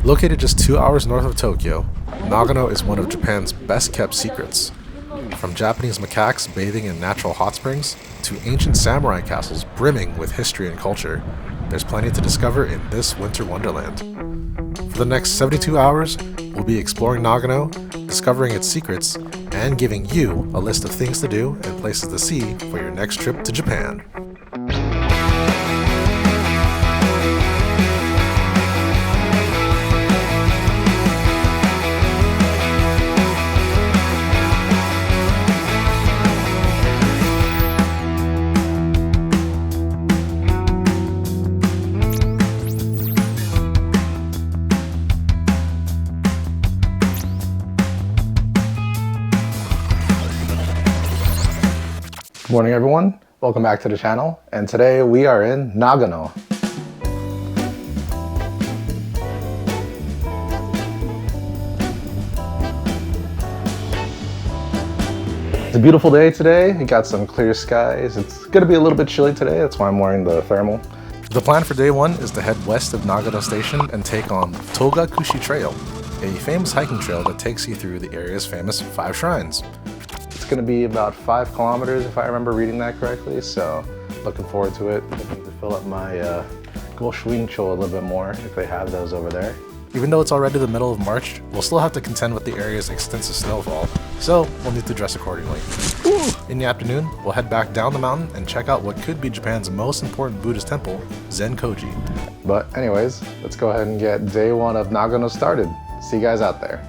Located just 2 hours north of Tokyo, Nagano is one of Japan's best kept secrets. From Japanese macaques bathing in natural hot springs to ancient samurai castles brimming with history and culture, there's plenty to discover in this winter wonderland. For the next 72 hours, we'll be exploring Nagano, discovering its secrets, and giving you a list of things to do and places to see for your next trip to Japan. Good morning everyone, welcome back to the channel, and today we are in Nagano. It's a beautiful day today, we got some clear skies. It's going to be a little bit chilly today, that's why I'm wearing the thermal. The plan for day one is to head west of Nagano Station and take on Togakushi Trail, a famous hiking trail that takes you through the area's famous 5 shrines. It's going to be about 5 kilometers if I remember reading that correctly, so looking forward to it. I need to fill up my Goshuincho a little bit more if they have those over there. Even though it's already the middle of March, we'll still have to contend with the area's extensive snowfall, so we'll need to dress accordingly. In the afternoon, we'll head back down the mountain and check out what could be Japan's most important Buddhist temple, Zenkoji. But anyways, let's go ahead and get day one of Nagano started. See you guys out there.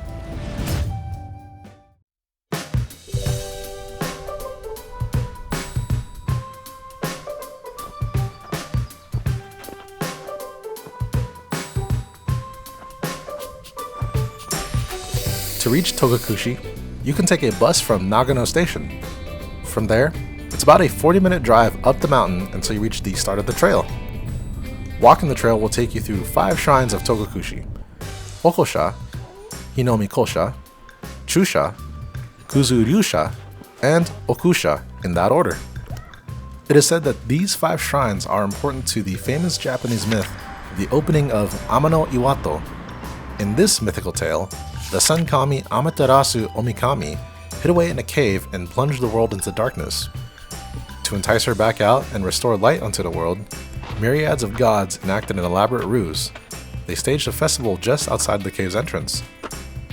To reach Togakushi, you can take a bus from Nagano Station. From there, it's about a 40-minute drive up the mountain until you reach the start of the trail. Walking the trail will take you through 5 shrines of Togakushi: Hokosha, Hinomikosha, Chusha, Kuzuryusha, and Okusha in that order. It is said that these 5 shrines are important to the famous Japanese myth, the opening of Amano Iwato. In this mythical tale, the sun kami Amaterasu Omikami hid away in a cave and plunged the world into darkness. To entice her back out and restore light unto the world, myriads of gods enacted an elaborate ruse. They staged a festival just outside the cave's entrance.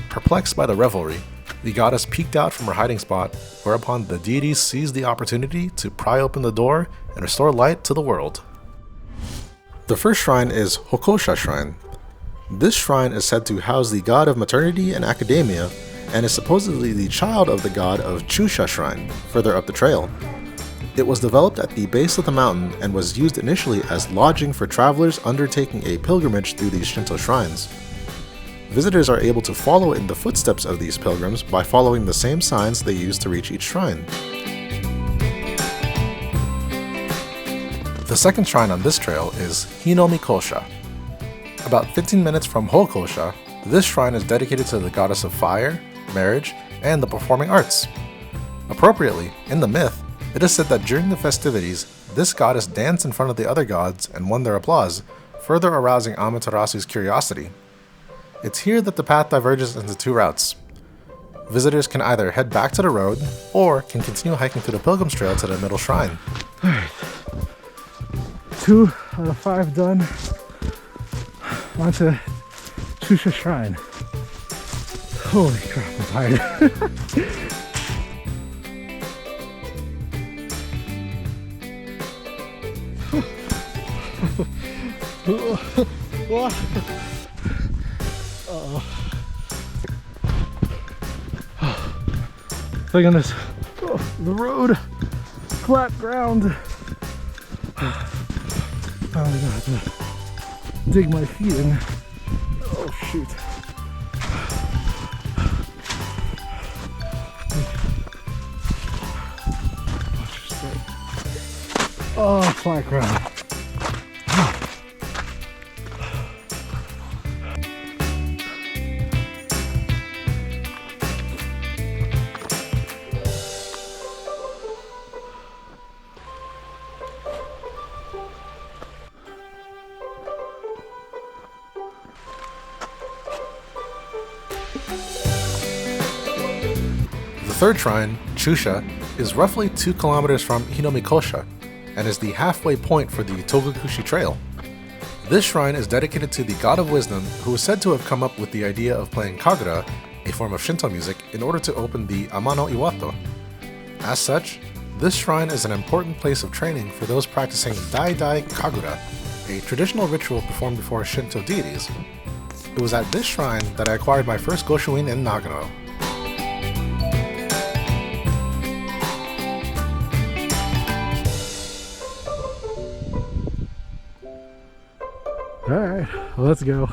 Perplexed by the revelry, the goddess peeked out from her hiding spot, whereupon the deities seized the opportunity to pry open the door and restore light to the world. The first shrine is Hokosha Shrine. This shrine is said to house the god of maternity and academia, and is supposedly the child of the god of Chusha Shrine, further up the trail. It was developed at the base of the mountain and was used initially as lodging for travelers undertaking a pilgrimage through these Shinto shrines. Visitors are able to follow in the footsteps of these pilgrims by following the same signs they use to reach each shrine. The second shrine on this trail is Hinomikosha. About 15 minutes from Hokosha, this shrine is dedicated to the goddess of fire, marriage, and the performing arts. Appropriately, in the myth, it is said that during the festivities, this goddess danced in front of the other gods and won their applause, further arousing Amaterasu's curiosity. It's here that the path diverges into 2 routes. Visitors can either head back to the road, or can continue hiking through the Pilgrim's Trail to the middle shrine. Alright, 2 out of 5 done. Onto Chusha Shrine. Holy crap, I'm tired. Look at this. The road, flat ground. I'm gonna have to dig my feet in. Oh shoot. Oh, flat ground. The third shrine, Chusha, is roughly 2 kilometers from Hinomikosha and is the halfway point for the Togakushi Trail. This shrine is dedicated to the god of wisdom who is said to have come up with the idea of playing kagura, a form of Shinto music, in order to open the Amano Iwato. As such, this shrine is an important place of training for those practicing Dai Kagura, a traditional ritual performed before Shinto deities. It was at this shrine that I acquired my first Goshuin in Nagano. Alright, let's go.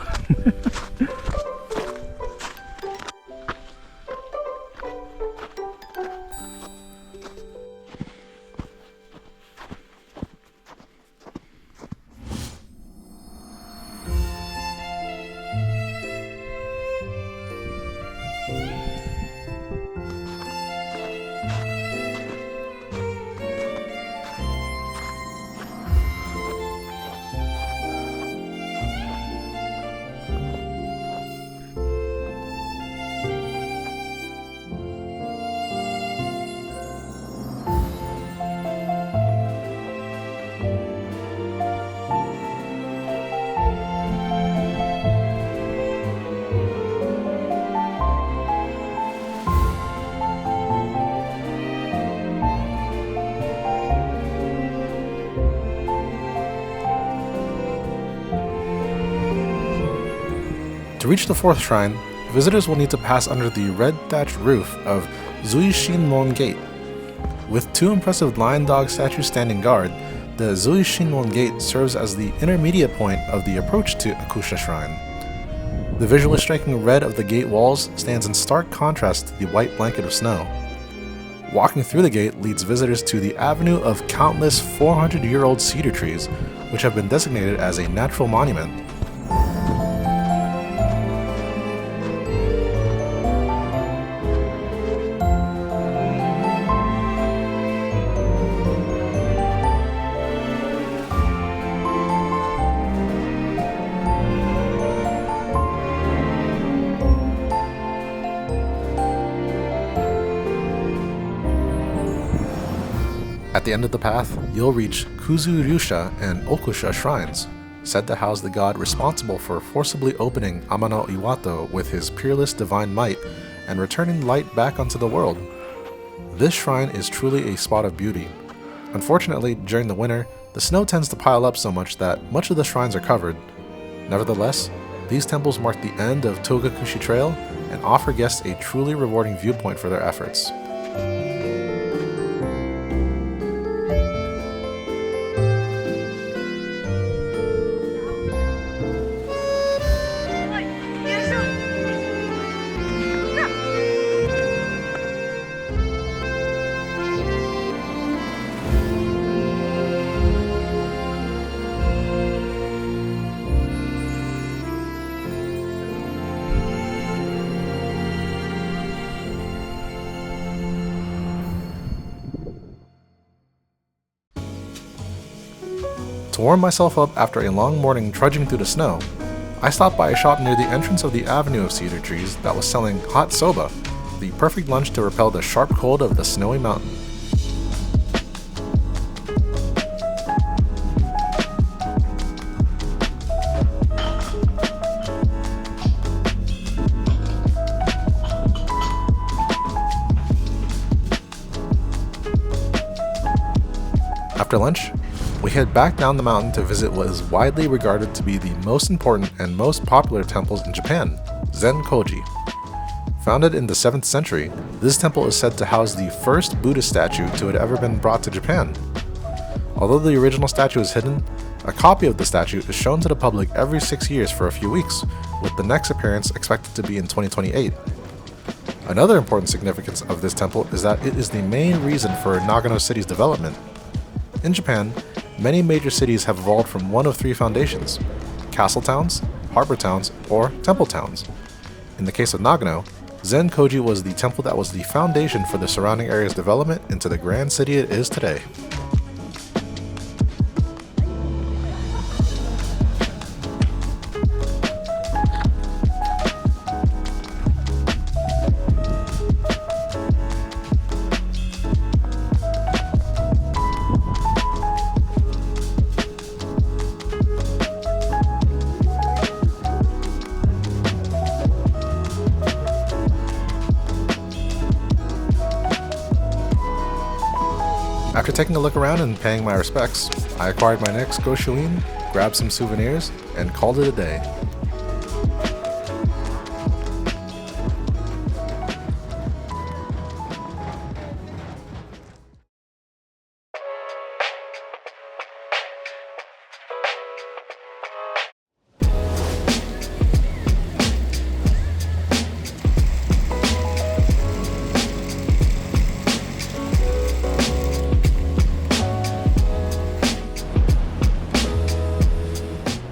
To reach the fourth shrine, visitors will need to pass under the red thatched roof of Zuishinmon Gate. With 2 impressive lion dog statues standing guard, the Zuishinmon Gate serves as the intermediate point of the approach to Okusha Shrine. The visually striking red of the gate walls stands in stark contrast to the white blanket of snow. Walking through the gate leads visitors to the avenue of countless 400-year-old cedar trees, which have been designated as a natural monument. At the end of the path, you'll reach Kuzuryusha and Okusha shrines, said to house the god responsible for forcibly opening Amano Iwato with his peerless divine might and returning light back onto the world. This shrine is truly a spot of beauty. Unfortunately, during the winter, the snow tends to pile up so much that much of the shrines are covered. Nevertheless, these temples mark the end of Togakushi Trail and offer guests a truly rewarding viewpoint for their efforts. To warm myself up after a long morning trudging through the snow, I stopped by a shop near the entrance of the avenue of cedar trees that was selling hot soba, the perfect lunch to repel the sharp cold of the snowy mountain. After lunch, we head back down the mountain to visit what is widely regarded to be the most important and most popular temples in Japan, Zenkoji. Founded in the 7th century, this temple is said to house the first Buddhist statue to have ever been brought to Japan. Although the original statue is hidden, a copy of the statue is shown to the public every 6 years for a few weeks, with the next appearance expected to be in 2028. Another important significance of this temple is that it is the main reason for Nagano City's development. In Japan, many major cities have evolved from one of 3 foundations: castle towns, harbor towns, or temple towns. In the case of Nagano, Zenkoji was the temple that was the foundation for the surrounding area's development into the grand city it is today. After taking a look around and paying my respects, I acquired my next Goshuin, grabbed some souvenirs, and called it a day.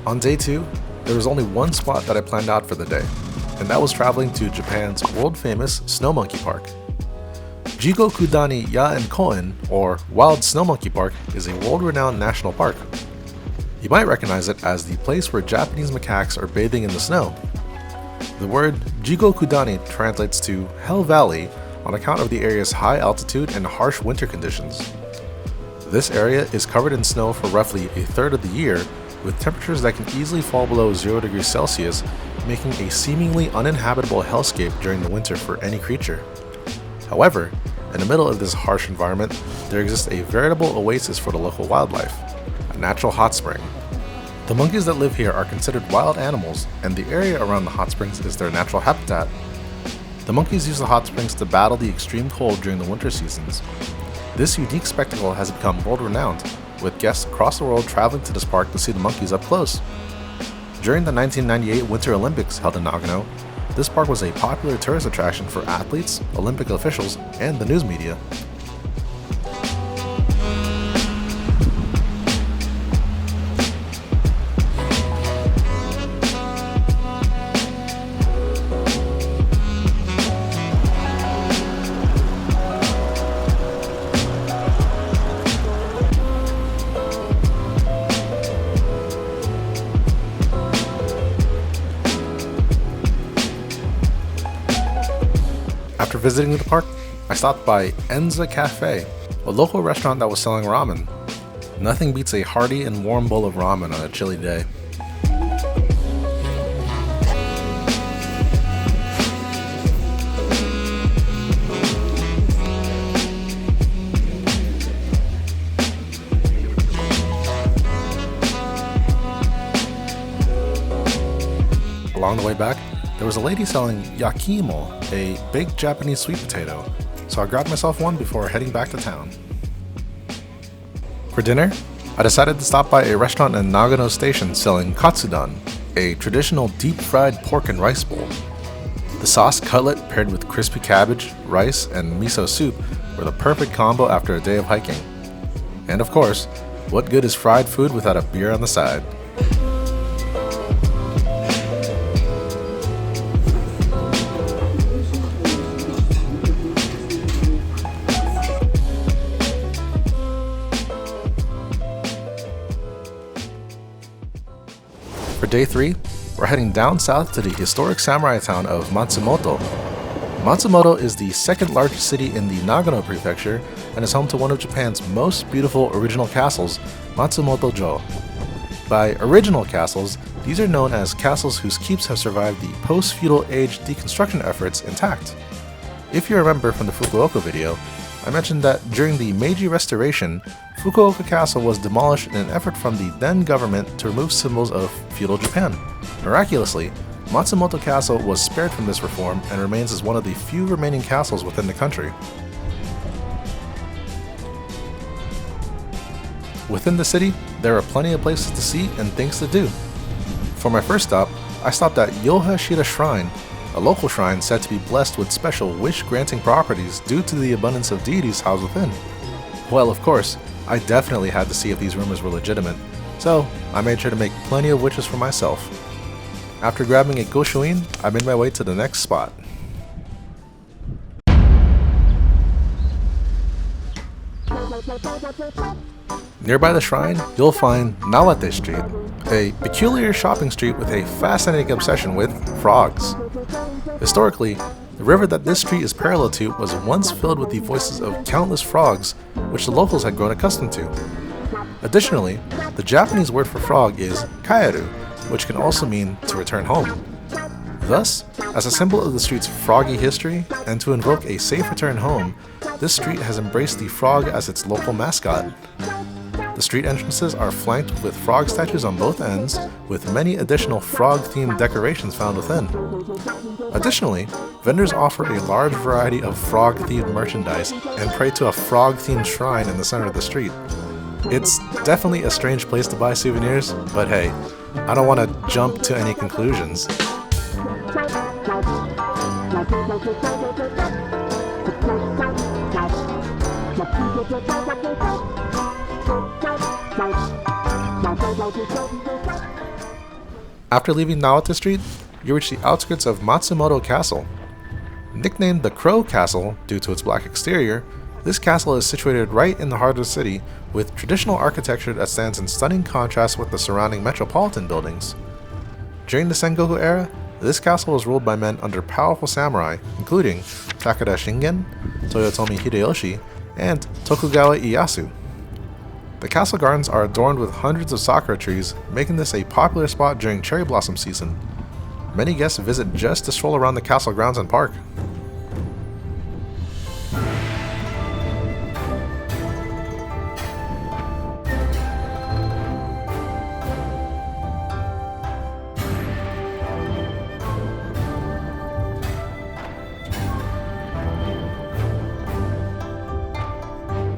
On day 2, there was only one spot that I planned out for the day, and that was traveling to Japan's world-famous Snow Monkey Park. Jigokudani Koen, or Wild Snow Monkey Park, is a world-renowned national park. You might recognize it as the place where Japanese macaques are bathing in the snow. The word Jigokudani translates to Hell Valley on account of the area's high altitude and harsh winter conditions. This area is covered in snow for roughly a third of the year, with temperatures that can easily fall below 0 degrees Celsius, making a seemingly uninhabitable hellscape during the winter for any creature. However, in the middle of this harsh environment, there exists a veritable oasis for the local wildlife, a natural hot spring. The monkeys that live here are considered wild animals, and the area around the hot springs is their natural habitat. The monkeys use the hot springs to battle the extreme cold during the winter seasons. This unique spectacle has become world-renowned, with guests across the world traveling to this park to see the monkeys up close. During the 1998 Winter Olympics held in Nagano, this park was a popular tourist attraction for athletes, Olympic officials, and the news media. After visiting the park, I stopped by ENZA Cafe, a local restaurant that was selling ramen. Nothing beats a hearty and warm bowl of ramen on a chilly day. Along the way back, there was a lady selling Yakiimo, a baked Japanese sweet potato, so I grabbed myself one before heading back to town. For dinner, I decided to stop by a restaurant in Nagano Station selling Katsudon, a traditional deep-fried pork and rice bowl. The sauce cutlet paired with crispy cabbage, rice, and miso soup were the perfect combo after a day of hiking. And of course, what good is fried food without a beer on the side? For day 3, we're heading down south to the historic samurai town of Matsumoto. Matsumoto is the second largest city in the Nagano prefecture and is home to one of Japan's most beautiful original castles, Matsumoto-jo. By original castles, these are known as castles whose keeps have survived the post-feudal age deconstruction efforts intact. If you remember from the Fukuoka video, I mentioned that during the Meiji Restoration, Fukuoka Castle was demolished in an effort from the then government to remove symbols of feudal Japan. Miraculously, Matsumoto Castle was spared from this reform and remains as one of the few remaining castles within the country. Within the city, there are plenty of places to see and things to do. For my first stop, I stopped at Yohahira Shrine, a local shrine said to be blessed with special wish-granting properties due to the abundance of deities housed within. Well, of course, I definitely had to see if these rumors were legitimate, so I made sure to make plenty of wishes for myself. After grabbing a goshuin, I made my way to the next spot. Nearby the shrine, you'll find Nawate Street, a peculiar shopping street with a fascinating obsession with frogs. Historically, the river that this street is parallel to was once filled with the voices of countless frogs, which the locals had grown accustomed to. Additionally, the Japanese word for frog is kaeru, which can also mean to return home. Thus, as a symbol of the street's froggy history, and to invoke a safe return home, this street has embraced the frog as its local mascot. The street entrances are flanked with frog statues on both ends, with many additional frog-themed decorations found within. Additionally, vendors offer a large variety of frog-themed merchandise and pray to a frog-themed shrine in the center of the street. It's definitely a strange place to buy souvenirs, but hey, I don't want to jump to any conclusions. After leaving Nawate Street, you reach the outskirts of Matsumoto Castle. Nicknamed the Crow Castle due to its black exterior, this castle is situated right in the heart of the city, with traditional architecture that stands in stunning contrast with the surrounding metropolitan buildings. During the Sengoku era, this castle was ruled by men under powerful samurai, including Takeda Shingen, Toyotomi Hideyoshi, and Tokugawa Ieyasu. The castle gardens are adorned with hundreds of sakura trees, making this a popular spot during cherry blossom season. Many guests visit just to stroll around the castle grounds and park.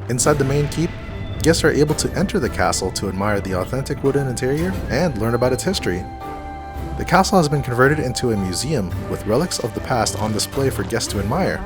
Inside the main keep, guests are able to enter the castle to admire the authentic wooden interior and learn about its history. The castle has been converted into a museum with relics of the past on display for guests to admire.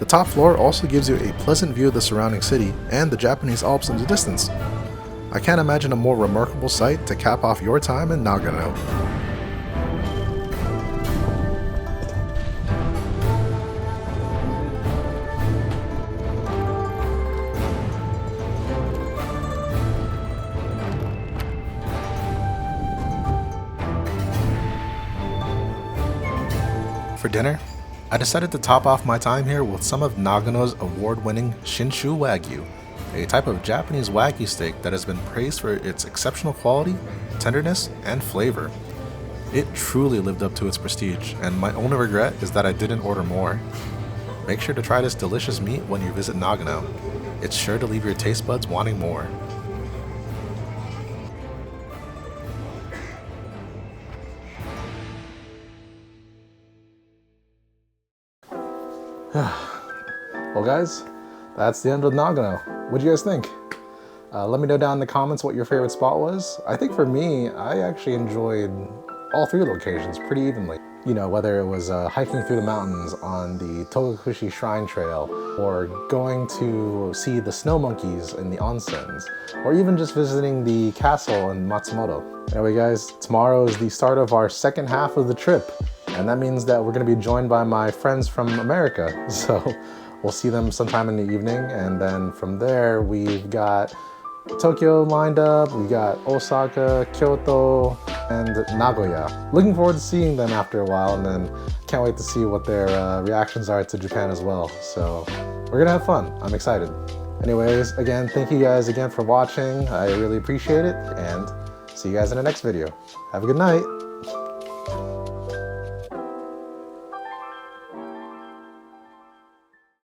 The top floor also gives you a pleasant view of the surrounding city and the Japanese Alps in the distance. I can't imagine a more remarkable sight to cap off your time in Nagano. For dinner, I decided to top off my time here with some of Nagano's award-winning Shinshu Wagyu, a type of Japanese Wagyu steak that has been praised for its exceptional quality, tenderness, and flavor. It truly lived up to its prestige, and my only regret is that I didn't order more. Make sure to try this delicious meat when you visit Nagano. It's sure to leave your taste buds wanting more. Well guys, that's the end of Nagano. What'd you guys think? Let me know down in the comments what your favorite spot was. I think for me, I actually enjoyed all three locations pretty evenly. You know, whether it was hiking through the mountains on the Togakushi Shrine Trail, or going to see the snow monkeys in the onsens, or even just visiting the castle in Matsumoto. Anyway guys, tomorrow is the start of our second half of the trip. And that means that we're going to be joined by my friends from America. So we'll see them sometime in the evening. And then from there, we've got Tokyo lined up. We got Osaka, Kyoto, and Nagoya. Looking forward to seeing them after a while. And then can't wait to see what their reactions are to Japan as well. So we're going to have fun. I'm excited. Anyways, again, thank you guys again for watching. I really appreciate it. And see you guys in the next video. Have a good night.